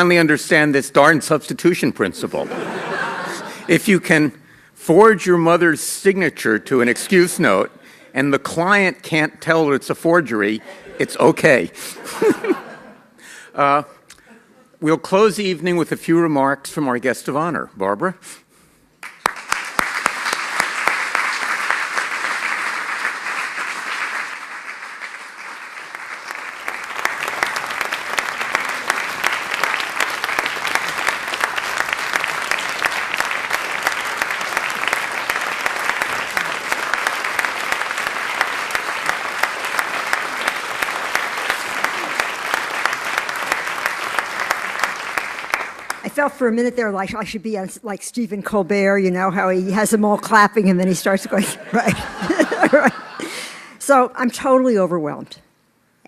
finally understand this darn substitution principle. If you can forge your mother's signature to an excuse note and the client can't tell it's a forgery, it's okay. We'll close the evening with a few remarks from our guest of honor. Barbara? I felt for a minute there like I should be like Stephen Colbert, you know, how he has them all clapping and then he starts going, right. Right. So I'm totally overwhelmed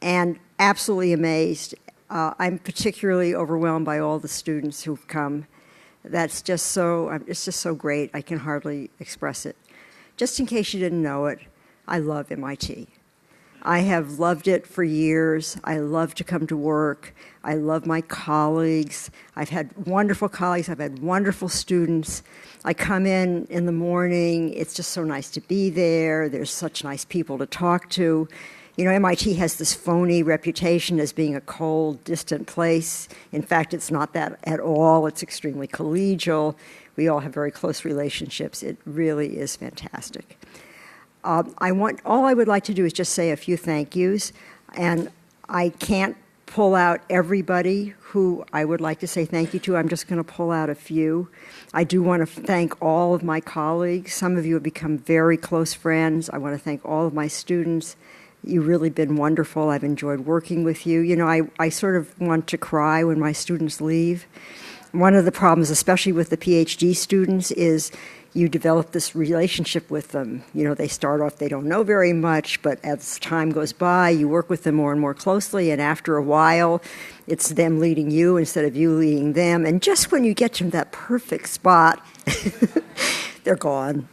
and absolutely amazed. I'm particularly overwhelmed by all the students who've come. That's just so, it's just so great. I can hardly express it. Just in case you didn't know it, I love MIT. I have loved it for years. I love to come to work. I love my colleagues. I've had wonderful colleagues. I've had wonderful students. I come in the morning. It's just so nice to be there. There's such nice people to talk to. You know, MIT has this phony reputation as being a cold, distant place. In fact, it's not that at all. It's extremely collegial. We all have very close relationships. It really is fantastic. All I would like to do is just say a few thank yous, and I can't pull out everybody who I would like to say thank you to. I'm just going to pull out a few. I do want to thank all of my colleagues. Some of you have become very close friends. I want to thank all of my students. You've really been wonderful. I've enjoyed working with you. You know, I sort of want to cry when my students leave. One of the problems, especially with the PhD students, is you develop this relationship with them. You know, they start off, they don't know very much, but as time goes by, you work with them more and more closely, and after a while, it's them leading you instead of you leading them. And just when you get to that perfect spot, they're gone.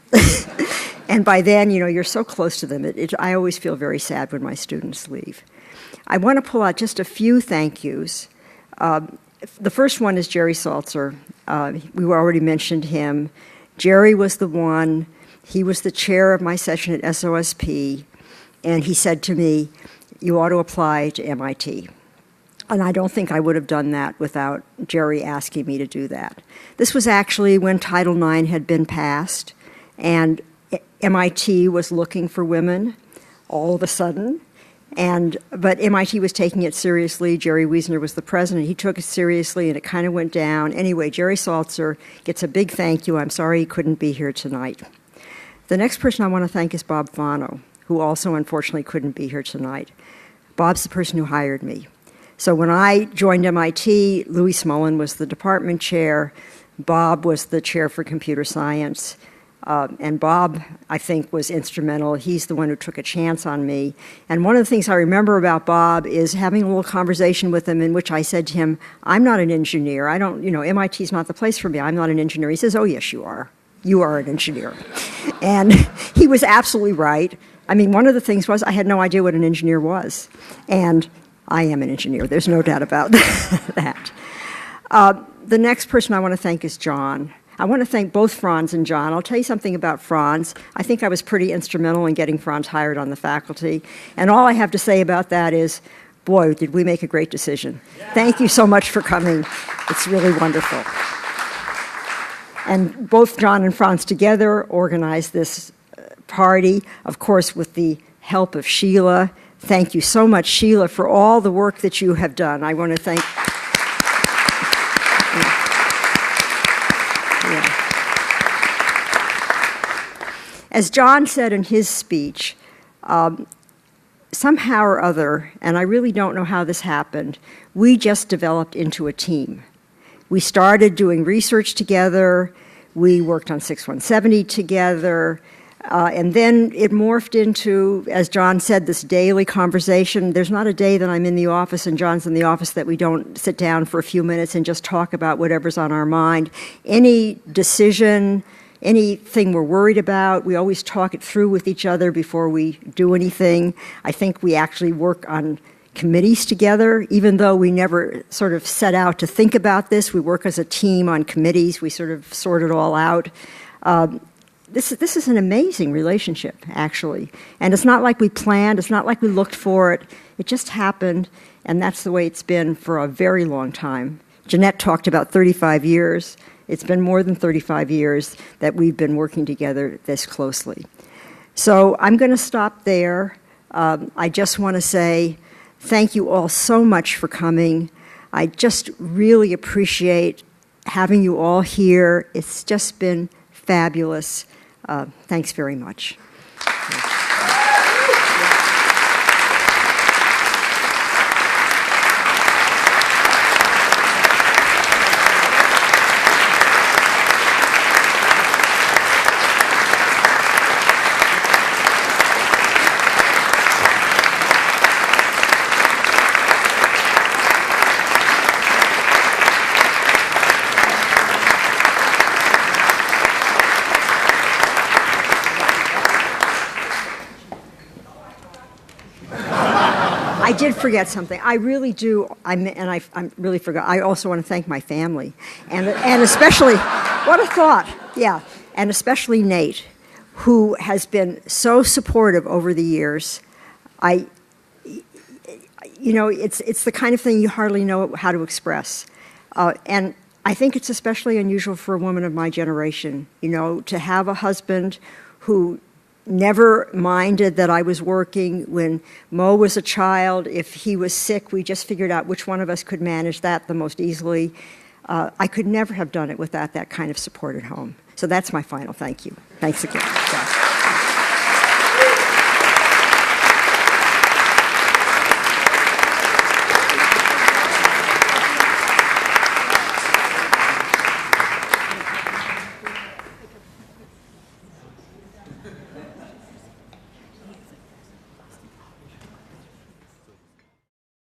And by then, you know, you're so close to them. I always feel very sad when my students leave. I want to pull out just a few thank yous. The first one is Jerry Saltzer. We already mentioned him. Jerry was the one, he was the chair of my session at SOSP, and he said to me, you ought to apply to MIT. And I don't think I would have done that without Jerry asking me to do that. This was actually when Title IX had been passed, and MIT was looking for women all of a sudden. But MIT was taking it seriously. Jerry Wiesner was the president. He took it seriously, and it kind of went down. Anyway, Jerry Saltzer gets a big thank you. I'm sorry he couldn't be here tonight. The next person I want to thank is Bob Fano, who also unfortunately couldn't be here tonight. Bob's the person who hired me. So when I joined MIT, Louis Smolin was the department chair. Bob was the chair for computer science. And Bob, I think, was instrumental. He's the one who took a chance on me. And one of the things I remember about Bob is having a little conversation with him in which I said to him, I'm not an engineer. I don't, you know, MIT's not the place for me. I'm not an engineer. He says, oh, yes, you are. You are an engineer. And he was absolutely right. I mean, one of the things was I had no idea what an engineer was. And I am an engineer. There's no doubt about that. The next person I want to thank is John. I want to thank both Franz and John. I'll tell you something about Franz. I think I was pretty instrumental in getting Franz hired on the faculty. And all I have to say about that is, boy, did we make a great decision. Yeah. Thank you so much for coming. It's really wonderful. And both John and Franz together organized this party, of course, with the help of Sheila. Thank you so much, Sheila, for all the work that you have done. I want to thank... As John said in his speech, somehow or other, and I really don't know how this happened, we just developed into a team. We started doing research together, we worked on 6170 together, and then it morphed into, as John said, this daily conversation. There's not a day that I'm in the office and John's in the office that we don't sit down for a few minutes and just talk about whatever's on our mind. Any decision, anything we're worried about, we always talk it through with each other before we do anything. I think we actually work on committees together, even though we never sort of set out to think about this. We work as a team on committees. We sort of sort it all out. This is an amazing relationship, actually. And it's not like we planned. It's not like we looked for it. It just happened, and that's the way it's been for a very long time. Jeanette talked about 35 years. It's been more than 35 years that we've been working together this closely. So I'm going to stop there. I just want to say thank you all so much for coming. I just really appreciate having you all here. It's just been fabulous. Thanks very much. I did forget something. I really do. I really forgot. I also want to thank my family, and especially, what a thought. Yeah, and especially Nate, who has been so supportive over the years. It's the kind of thing you hardly know how to express, and I think it's especially unusual for a woman of my generation. To have a husband who never minded that I was working. When Mo was a child, if he was sick, we just figured out which one of us could manage that the most easily. I could never have done it without that kind of support at home. So that's my final thank you. Thanks again.